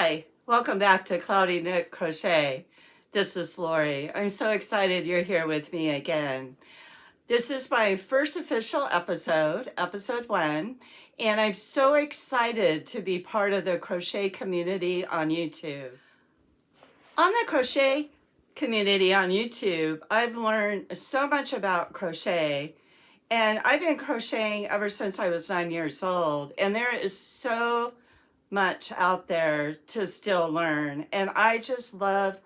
Hi, welcome back to Cloudy Knit Crochet. This is Lori. I'm so excited you're here with me again. This is my first official episode, episode 1, and I'm so excited to be part of the crochet community on YouTube. On the crochet community on YouTube, I've learned so much about crochet, and I've been crocheting ever since I was 9 years old, and there is so much out there to still learn, and I just love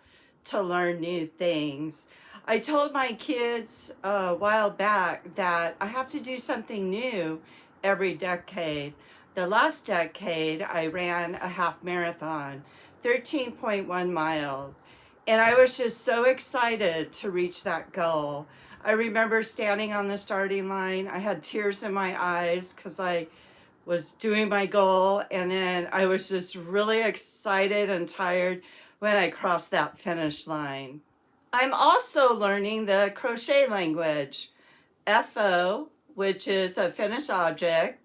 to learn new things. I told my kids a while back that I have to do something new every decade. The last decade I ran a half marathon, 13.1 miles, and I was just so excited to reach that goal. I remember standing on the starting line. I had tears in my eyes because I was doing my goal, and then I was just really excited and tired when I crossed that finish line. I'm also learning the crochet language. FO, which is a finished object,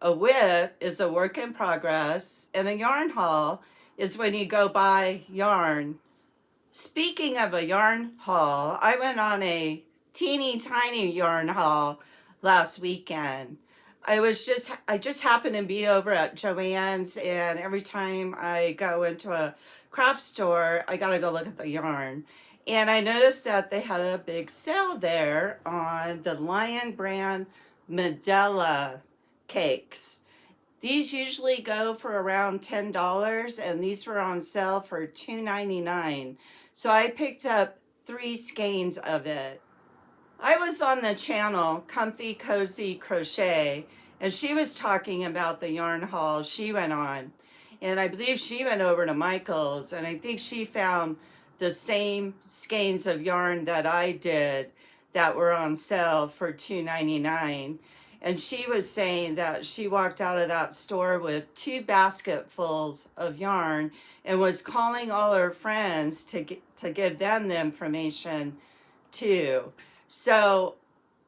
a whip is a work in progress, and a yarn haul is when you go buy yarn. Speaking of a yarn haul, I went on a teeny tiny yarn haul last weekend. I just happened to be over at Joann's, and every time I go into a craft store, I gotta go look at the yarn. And I noticed that they had a big sale there on the Lion brand Medela cakes. These usually go for around $10, and these were on sale for $2.99. So I picked up 3 skeins of it. I was on the channel Comfy Cozy Crochet, and she was talking about the yarn haul she went on, and I believe she went over to Michael's, and I think she found the same skeins of yarn that I did that were on sale for $2.99. And she was saying that she walked out of that store with 2 basketfuls of yarn and was calling all her friends to give them the information too. So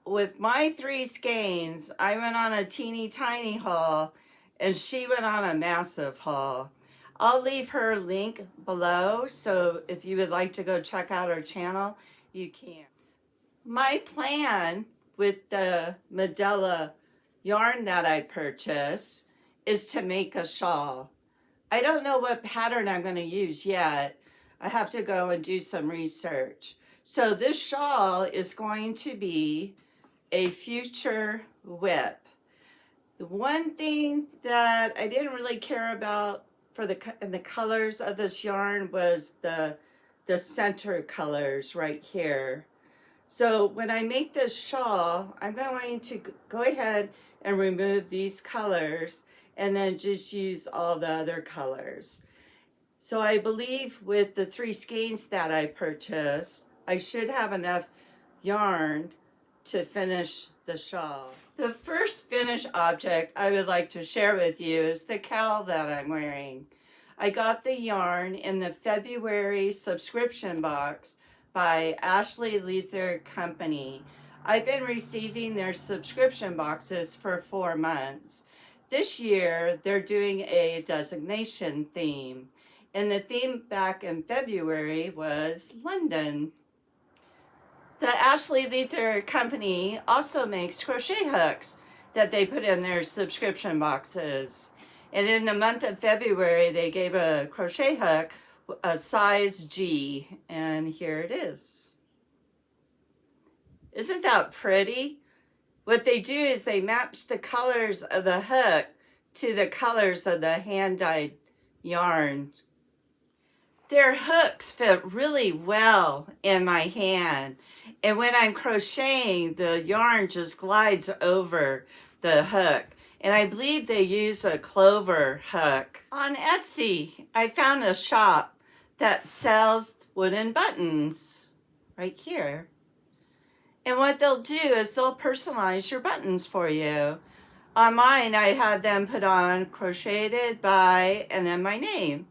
with my 3 skeins, I went on a teeny tiny haul, and she went on a massive haul. I'll leave her link below, so if you would like to go check out her channel, you can. My plan with the Medela yarn that I purchased is to make a shawl. I don't know what pattern I'm going to use yet. I have to go and do some research. So this shawl is going to be a future whip. The one thing that I didn't really care about for the colors of this yarn was the center colors right here. So when I make this shawl, I'm going to go ahead and remove these colors and then just use all the other colors. So I believe with the 3 skeins that I purchased, I should have enough yarn to finish the shawl. The first finished object I would like to share with you is the cowl that I'm wearing. I got the yarn in the February subscription box by Ashley Leather Company. I've been receiving their subscription boxes for 4 months. This year they're doing a designation theme, and the theme back in February was London. The Ashley Leather Company also makes crochet hooks that they put in their subscription boxes. And in the month of February, they gave a crochet hook, a size G, and here it is. Isn't that pretty? What they do is they match the colors of the hook to the colors of the hand-dyed yarn. Their hooks fit really well in my hand, and when I'm crocheting, the yarn just glides over the hook, and I believe they use a clover hook. On Etsy, I found a shop that sells wooden buttons right here, and what they'll do is they'll personalize your buttons for you. On mine, I had them put on crocheted by and then my name.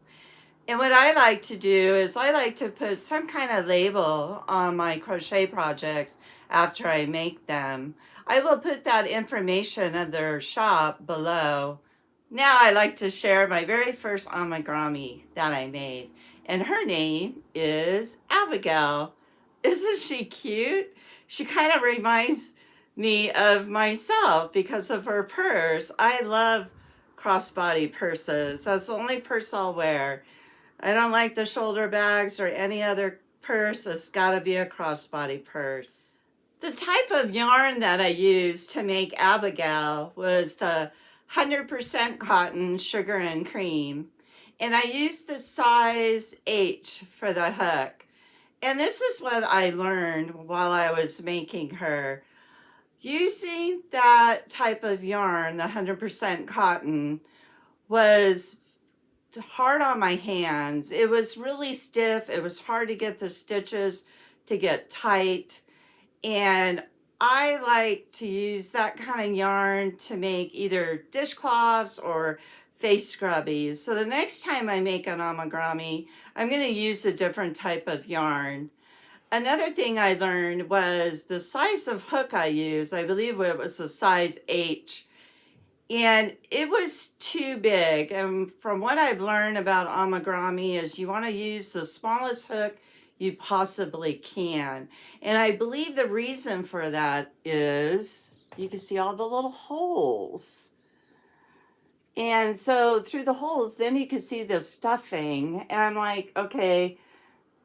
And what I like to do is I like to put some kind of label on my crochet projects after I make them. I will put that information of their shop below Now I like to share my very first amigurumi that I made, and her name is Abigail. Isn't she cute? She kind of reminds me of myself because of her purse. I love crossbody purses. That's the only purse I'll wear. I don't like the shoulder bags or any other purse. It's got to be a crossbody purse. The type of yarn that I used to make Abigail was the 100% cotton sugar and cream, and I used the size H for the hook. And this is what I learned while I was making her. Using that type of yarn, the 100% cotton, was hard on my hands. It was really stiff. It was hard to get the stitches to get tight. And I like to use that kind of yarn to make either dishcloths or face scrubbies. So the next time I make an amigurumi, I'm going to use a different type of yarn. Another thing I learned was the size of hook I use. I believe it was a size H. And it was too big. And from what I've learned about amigurumi is you want to use the smallest hook you possibly can. And I believe the reason for that is you can see all the little holes. And so through the holes, then you can see the stuffing. And I'm like, okay,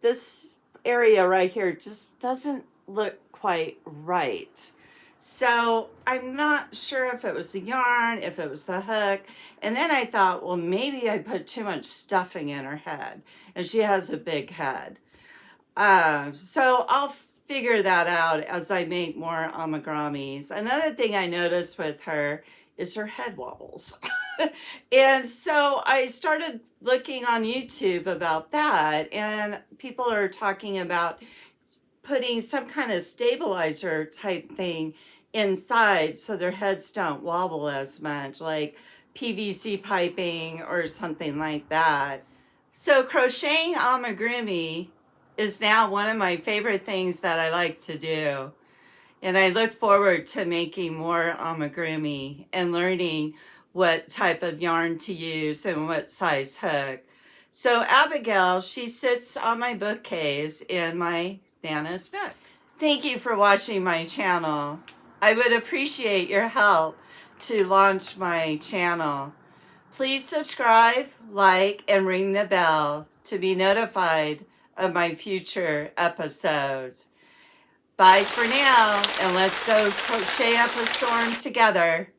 this area right here just doesn't look quite right. So I'm not sure if it was the yarn, if it was the hook. And then I thought, well, maybe I put too much stuffing in her head. And she has a big head. So I'll figure that out as I make more amigurumis. Another thing I noticed with her is her head wobbles. And so I started looking on YouTube about that. And people are talking about putting some kind of stabilizer type thing inside so their heads don't wobble as much, like PVC piping or something like that. So crocheting amigurumi is now one of my favorite things that I like to do. And I look forward to making more amigurumi and learning what type of yarn to use and what size hook. So Abigail, she sits on my bookcase in my Nana's nook. Thank you for watching my channel. I would appreciate your help to launch my channel. Please subscribe, like, and ring the bell to be notified of my future episodes. Bye for now, and let's go crochet up a storm together.